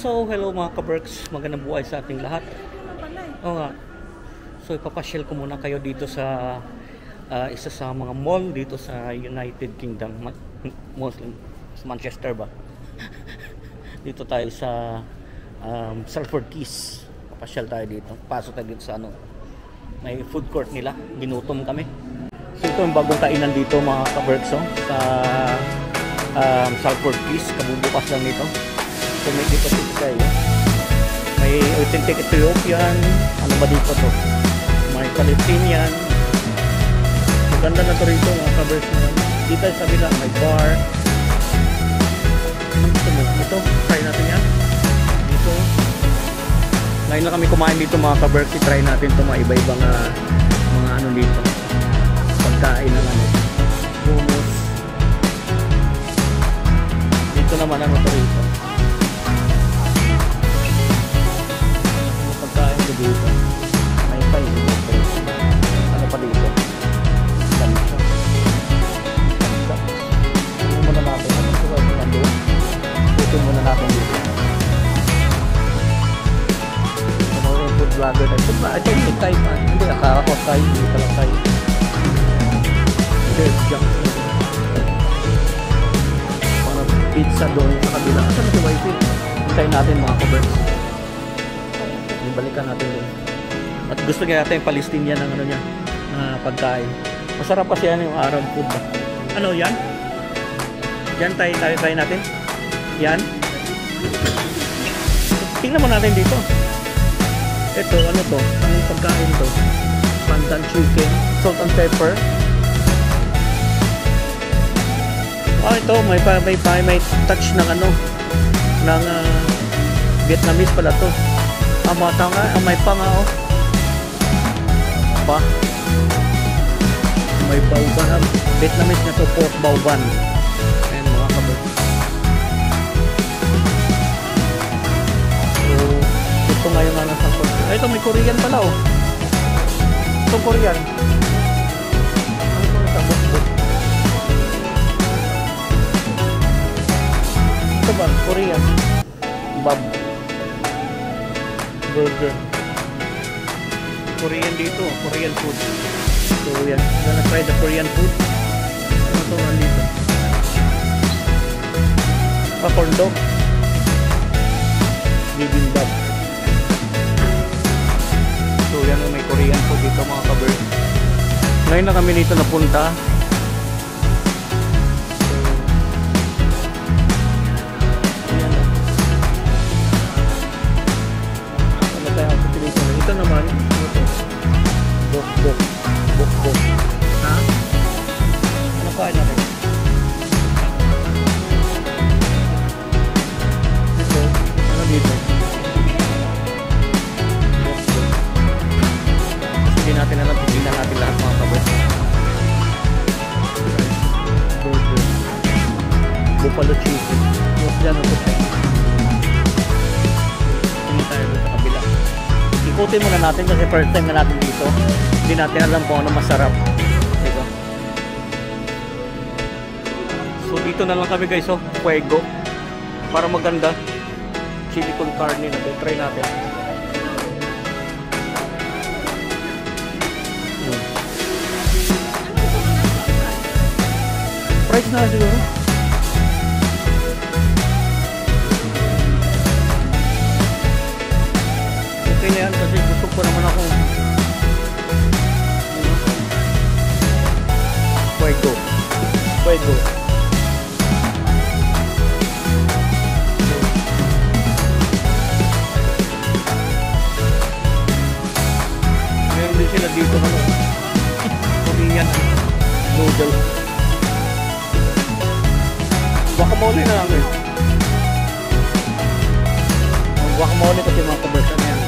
So, hello mga ka-Berks, magandang buhay sa ating lahat. Oo nga. So, ipapasyal ko muna kayo dito sa isa sa mga mall dito sa United Kingdom, Manchester ba? Dito tayo sa Salford Quays. Papasyal tayo dito. Pasok tayo dito sa may food court nila. Ginutom kami. So, ito yung bagong kainan dito mga ka-Berks, sa Salford Quays. Kabubukas lang nito. So, may dito tayo. May authentic Ethiopian. Ano ba dito to? May Palestinian. Maganda na to rito mga ka-Berks. Dito sa kabila may bar. Ito, try natin yan. Dito. Ngayon na kami kumain dito mga ka-Berks. Try natin ito mga iba-ibang mga ano dito. Pagkain ng hummus. Dito naman ano to rito. Pagkain ko dito. May fries dito. Ano pa dito? Kansa. Ito muna natin. Ito nandun. Ito muna natin dito. Ito yung food vlogger tayo. Food vlogger? Ito yung tayo pa. Hindi, akala ko tayo. Hindi pala tayo. There's junk. Mga pizza doon sa kabila. Saan si wifi? Hintayin natin mga ka-Berks. Balikan natin doon. At gusto niya natin yung Palestinian ng niya, pagkain. Masarap kasi yan yung Arab food ba? Ano yan? Yan tayo natin. Yan. Tingnan mo natin dito. Ito, ano to? Anong pagkain to? Pandan chicken, salt and pepper. Ito may touch ng ng Vietnamese pala to. Mata nga, may pa nga pa. May bauban, Vietnamese na to, pork bauban. Ayan mga ka-Berks. So, ito nga yung sa pork. Ito may Korean pala Ito Korean. Ito ba? Korean. Bab. Burger. Korean dito. Korean food. So yan. Gonna try the Korean food. Ano ito nandito? Corn dog. Bibimbap. So yan may Korean food dito mga ka-Berks. Ngayon na kami dito napunta. Ito naman, bok. Ha? Ano kain natin? Ito, ano dito? Hindi natin alam, tignan natin lahat mga ka-Berks. Burger. Buffalo chicken. Mas dyan ito siya. Hindi tayo sa kabila. Ikutin muna natin kasi first time na natin dito. Hindi natin alam kung ano masarap. Diba? So dito na lang kami guys, Fuego. Para maganda. Chili con carne na try natin. Price na siguro. Okay na yan kasi gusto ko naman ako Fuego. Meron din sila dito Korean noodle. Guacamole na lang guacamole kasi mga ka-Berks na yan.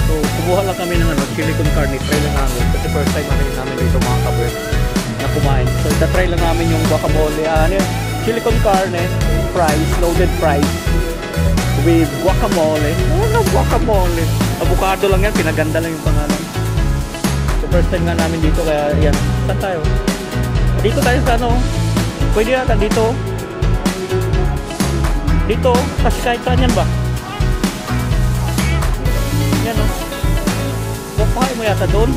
So, kubuha lang kami ng chili con carne. Try lang namin. Kasi first time namin dito mga ka-Berks na kumain. So, try lang namin yung guacamole. Chili con carne, fries, loaded fries. with guacamole. Guacamole. Avocado lang yan, pinaganda lang yung pangalan. So first time nga namin dito, kaya yan. Saan tayo? Dito tayo sa ano? Pwede yata dito. Dito, kasi kahit saan yan ba? Yan o. Bukahay mo yata doon.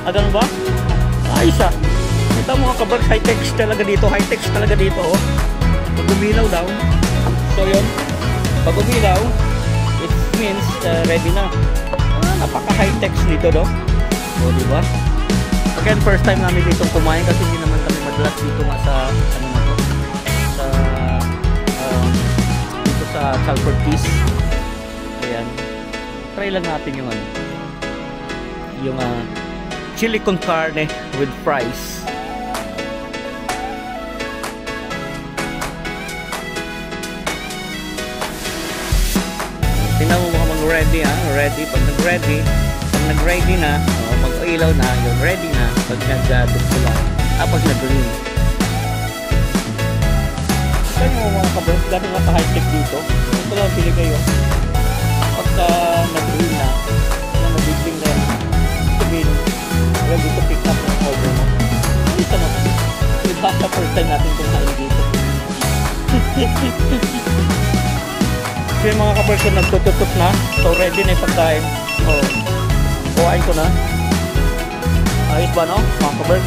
Ganun ba? Ayos ah. Kita mo mga kabarks, high-tech talaga dito. High-tech talaga dito oh. Pag umilaw daw. So yun. Pag umilaw, it means ready na. Napaka-high-tech dito do. O diba? Again, first time namin dito kumain kasi hindi naman kami madalas dito nga sa ano na to. Sa dito sa Salford Keys. Ayan. Try lang natin yung ano. Yung chili con carne with fries. Tingnan mo mga mag-ready ha. Ready. Pag nag-ready na, mag-ilaw na, yung ready na. Pag nag-dugtula. Tapos nag-green. Tingnan mo mga kabros, gano'n nga ka-high-tech dito. Ito lang pili kayo. Pagka nag-green na, nag-bigling na yan. Sabihin, ready to pick up ng order mo. Isa mo. Diba sa first time natin kumain dito. So yung mga kabers ko nagtututot na. So ready na yung pagkain. Kuhain ko na. Ayos ba no mga kabers?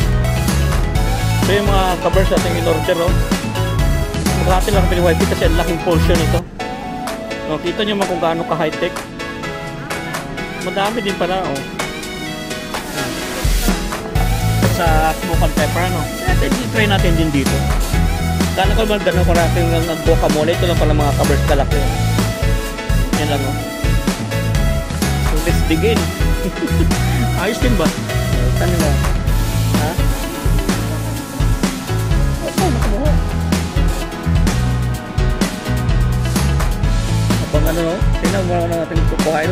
So yung mga kabers natin in-order magkakatin lang kami ni YP kasi ang laking portion ito. Kita nyo kung gaano ka high-tech. Madami din pala sa smoke and pepper try natin din dito. Kala ko naman gano'n karating ng guacamole. Ito lang pala mga kabers kalaki. Yan lang So let's begin. Ayos din ba? Saan nila? Ha? Makamuha. Abang ano tingnan mo na natin kukuhain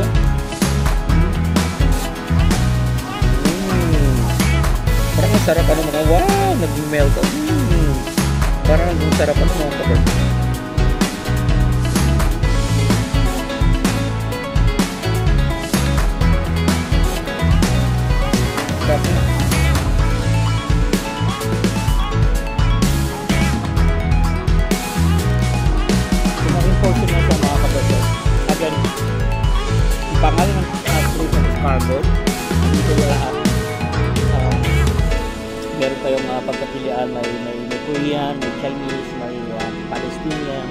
Parang ang sarap mga wow, nag-melt parang ang sarap mga kabers. Sarap na. Tumaring portion na sa mga kabers. Again, ipangalan ng place of cargo. Dito yung lahat. Meron tayong pagkapilian, may Korean, may Chinese, may Palestinian,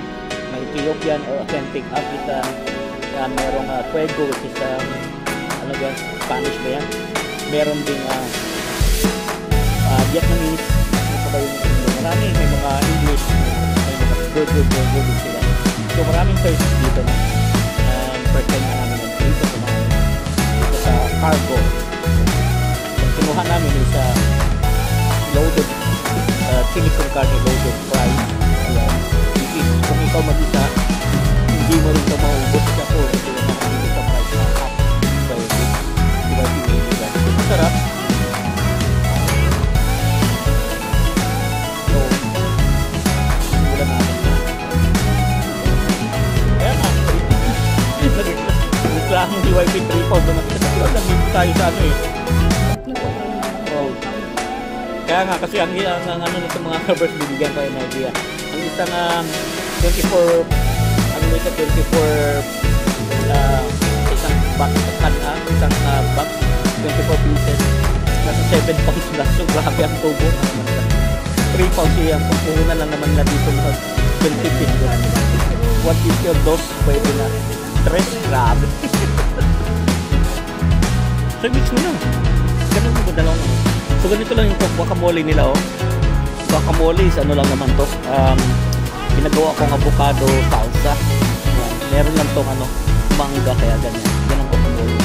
may Ethiopian or authentic African, merong Fuego which is ano ba, Spanish ba yan? Meron ding Vietnamese, marami, may mga English, may mga burger sila. So maraming choices dito na first time na namin dito sa cargo. So kinuha namin is loaded chili con carne loaded fries. Ayan. Kung ikaw mag-isa, hindi mo rin ito maubos kasi ako ito yung nakakili sa fries na half pwede. Diba pinili. Masarap. So, simulan natin na. Ayan na. Nagkakang DYP 3-4 naman. Nagkakang tayo sa ano Kaya nga kasi ang ano nito mga covers bibigyan ko yung idea. Ang isang 24 isang box isang box 24 pieces nasa 7 pounds lang. So grabe ang tubo. 3 pounds yung pupuhunan lang naman na dito mga 20 pintos. 1 piece or dos pwede na. 3 grabe. So mix mo na. Ganun mo dalawang So ganito lang yung guacamole nila Guacamole is ano lang naman to. Ginagawa kong avocado salsa. Meron lang tong mangga kaya ganyan. Yan ang guacamole.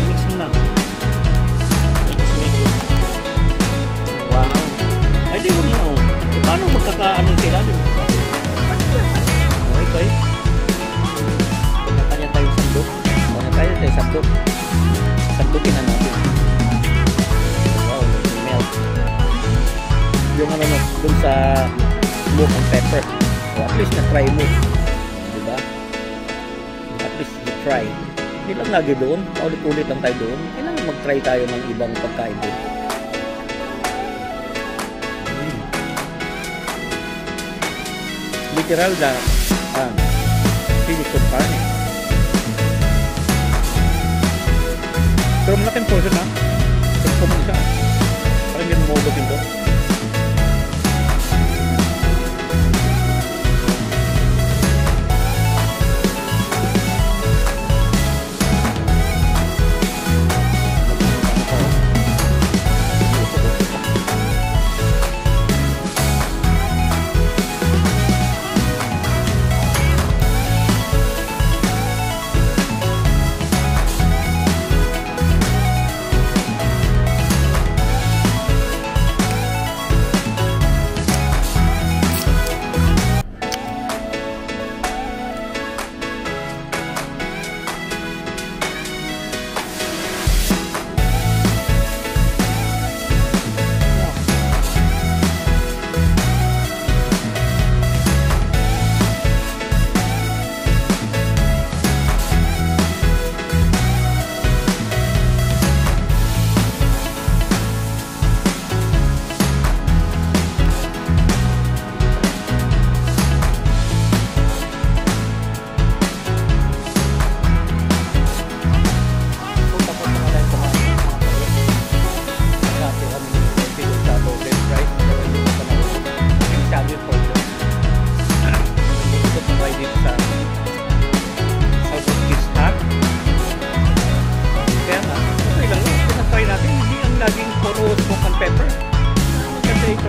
Mix mo lang. Wow. Ay di mo na paano magkakaano sila? Okay. Kanya tayo sandok. Kanya tayo sandok. Sandukin na natin. Yung dun sa smoke and pepper. at least na-try mo. Diba? At least you try. Hindi lang lagi doon. Paulit-ulit lang tayo doon. Kailangan mag-try tayo ng ibang pagkain doon. Literal na silicone pan eh. Pero malaking portion ha. Pero pumunta siya. Parang yung mobot ito.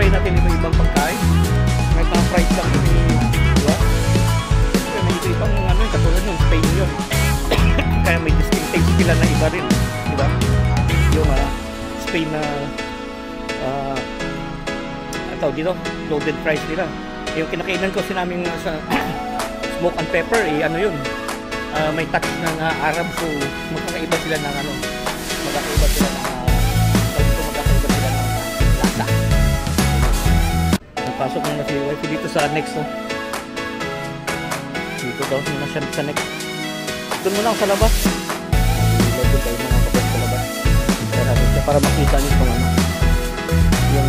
try natin iba-ibang pagkain. May mga fries lang yun eh. Diba? Siyempre may iba-ibang ano, katulad yung Spain yun. Kaya may distinctive sila na iba rin. Diba? Yung Spain na tawag dito, loaded fries nila. Yung kinakainan ko sinaming sa smoke and pepper, eh, ano yun, may touch ng Arab, so magkakaiba sila ng ano, magkakaiba sila ng lasa. Nagpasok na si wife dito sa next, no? Dito daw muna siya sa next. Doon muna ako sa labas. Doon tayo mga kapag sa labas. Para makita niyo kung ano yung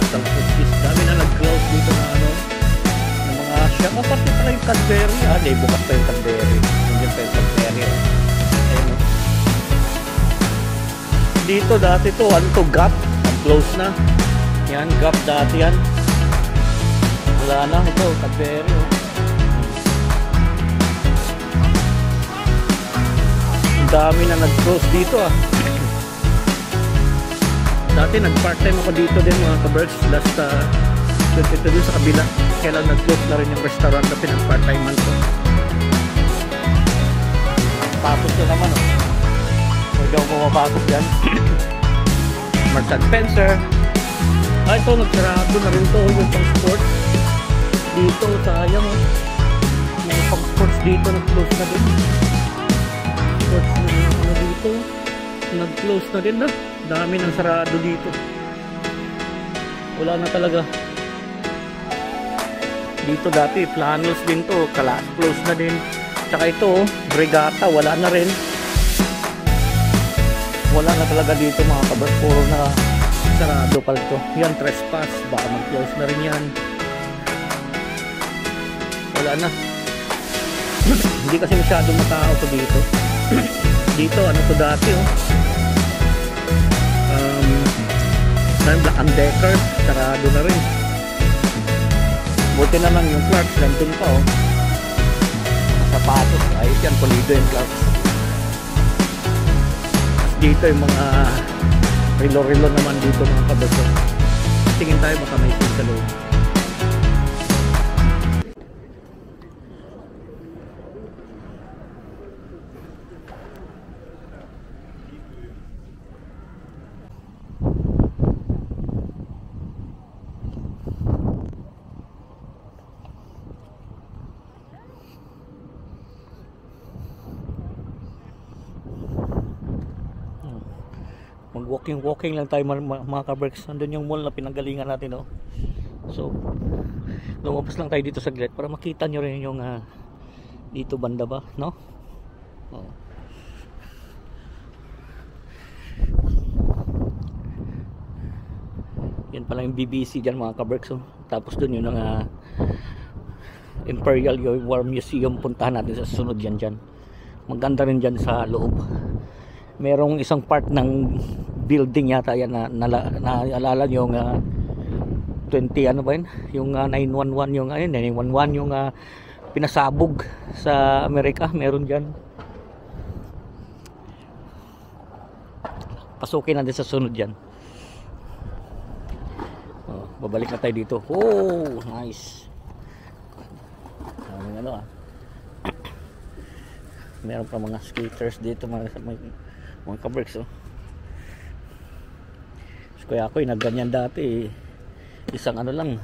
isang foodkiss. Dami na nag-close dito na ano, ng mga shop. Pati pala yung Cadbury. Di, bukas pa yung Cadbury. Nandiyan pa yung Cadbury. Ayun, no? Dito dati to, ano to, Gap. Close na. Yan, Gap dati yan. Wala na, ito, Cadbury. Ang dami na nag-close dito Dati nag-part-time ako dito din mga ka-Berks. Last 22 din sa kabila. Kaya lang nag-close na rin yung restaurant na pinag-part-time man ko. Pasok na naman Huwag daw pumapasok dyan. Marks & Spencer. Ito nagsarado na rin to. Yung pang sports. Dito sayang yung pang sports dito nag-close na din. Sports na ano dito. Nag-close na din Dami ng sarado dito. Wala na talaga. Dito dati Planos din to, close na din. Tsaka ito, Brigata, wala na rin. Wala na talaga dito mga kabas. Puro na sarado pala to. Yan, Trespass, baka mag-close na rin yan. Wala na. Hindi kasi masyadong matao to dito. Dito, ano to dati Black & Decker, sarado na rin. Buti na lang yung Clarks, nandun pa mga sapatos, ayos yan, pulido yung Clarks. Dito yung mga rilo-rilo naman dito mga kabaso. Tingin tayo baka may sa loob. Mag-walking lang tayo mga ka-Berks. Nandun yung mall na pinanggalingan natin So lumabas lang tayo dito saglit para makita nyo rin yung dito banda ba, no? Oh. Yan pala yung BBC dyan mga kaberks. Oh. Tapos dun yung Imperial War Museum, puntahan natin sa sunod yan dyan. Maganda rin dyan sa loob. Merong isang part ng building yata yan na naalala nyo yung 20 ano ba yun? Yung 911 yung 911 yung pinasabog sa Amerika. Meron dyan. Pasukin natin sa sunod dyan. Oh, babalik na tayo dito. Oh, nice. Ano meron pa mga skaters dito, mga kaberks. Oh. So, kaya ako nagganyan dati isang ano lang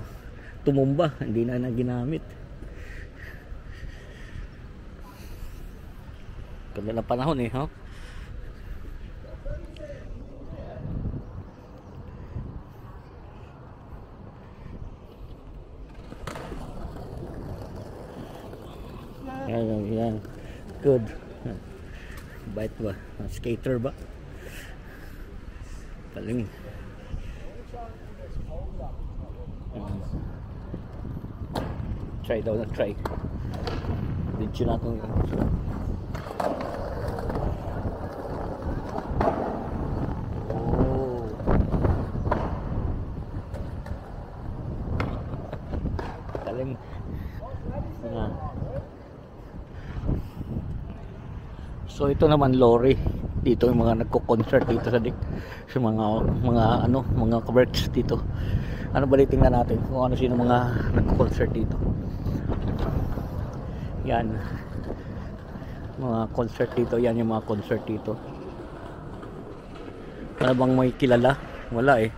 tumumba, hindi na ginamit. Ganda na panahon huh? Yan. Good. Bait ba? Skater ba? Galing. Try daw na try. Video natin. Oh. Galing. So ito naman lorry. Dito yung mga nagko-concert dito sa mga kaberks dito. Ano ba tingnan natin kung ano sino mga nagko-concert dito. Yan. Mga concert dito, yan yung mga concert dito. Wala bang may kilala? Wala eh.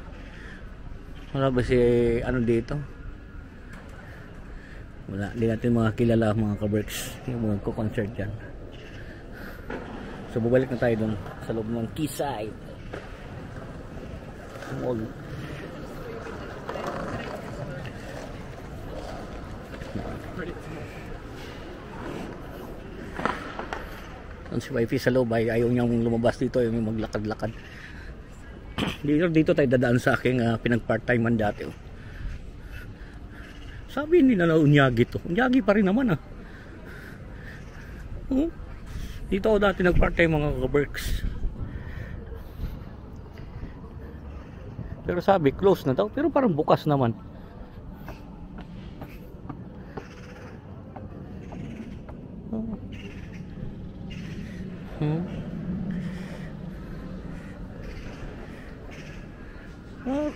Wala ba si ano dito? Wala, hindi natin mga kilala mga kaberks yung mga nagko-concert dyan. So babalik na tayo dun sa loob ng Quayside Mall. Si wifey sa loob ay ayaw niyang lumabas dito, yung maglakad-lakad. Dito tayo dadaan sa aking pinag-part-timean dati. Oh. Sabi hindi na unyagi to. Unyagi pa rin naman Dito ako dati nag-part-time mga kaberks. Pero sabi close na daw, pero parang bukas naman.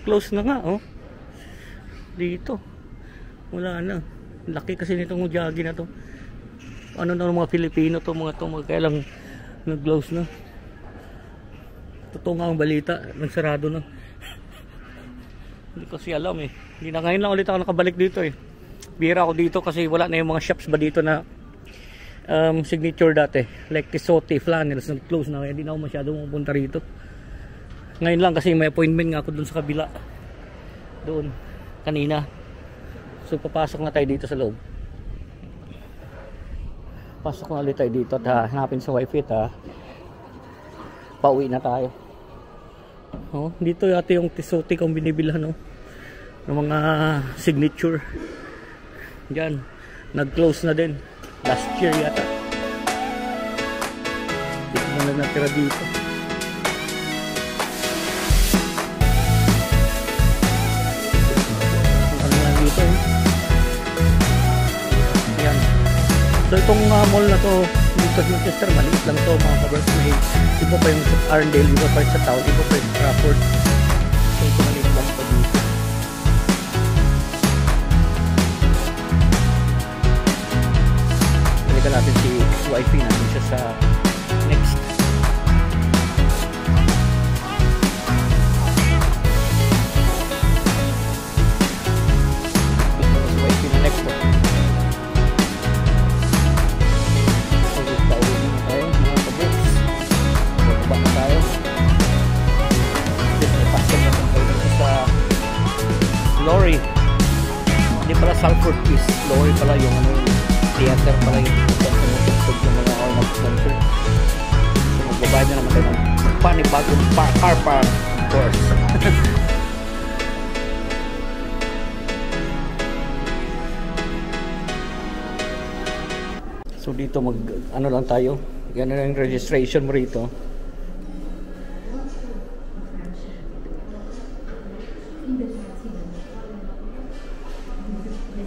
Close na nga dito wala na. Laki kasi nitong Ujagi na to. Ano na mga Pilipino to mga kaya lang nag-close na. Totoo nga ang balita, nagsarado na. Hindi ko kasi alam hindi na, ngayon lang ulit ako nakabalik dito bira ako dito kasi wala na yung mga shops ba dito na signature dati like Tisote, Flannels, nag-close na kaya hindi na ako masyado pupunta rito. Ngayon lang kasi may appointment nga ako dun sa kabila doon kanina. So papasok na tayo dito sa loob. Pasok na ulit tayo dito at hanapin sa wifi at pauwi na tayo. Dito yata yung Tisote kung binibilhan ng mga signature. Diyan nag-close na din last year yata. Dito na natira dito. So itong mall na to dito sa Manchester, maliit lang to mga kaberks. May iba pa yung sa Arndale, iba pa yung sa town, iba pa yung sa Trafford. So ito maliit lang to dito. Balikan natin si wifey natin siya sa next. Si wifey na next po. Lorry Halford East Lower pala yung ano, theater pala yung tumutugsog yung mga mag-concert. So magbabayad na naman tayo ng panibagong car park course. So dito mag ano lang tayo, yan na yung registration mo rito.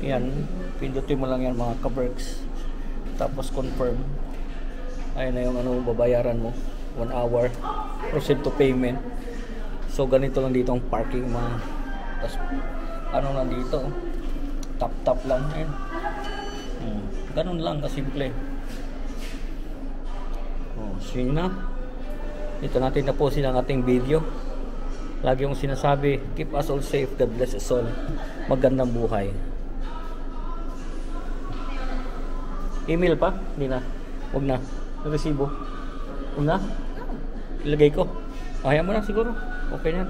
Yan, pindutin mo lang yan mga ka-Berks. Tapos confirm. Ayun na yung ano babayaran mo, 1 hour, proceed to payment. So ganito lang dito ang parking mga. Tapos ano lang dito, tap lang yan. Ganun lang kasimple. Oh, sige na. Dito natin tapusin ang ating video. Lagi yung sinasabi, keep us all safe, God bless us all. Magandang buhay. Email pa? Hindi na. Huwag na. Resibo. Huwag na. Ilagay ko. Kaya mo na siguro. Okay na.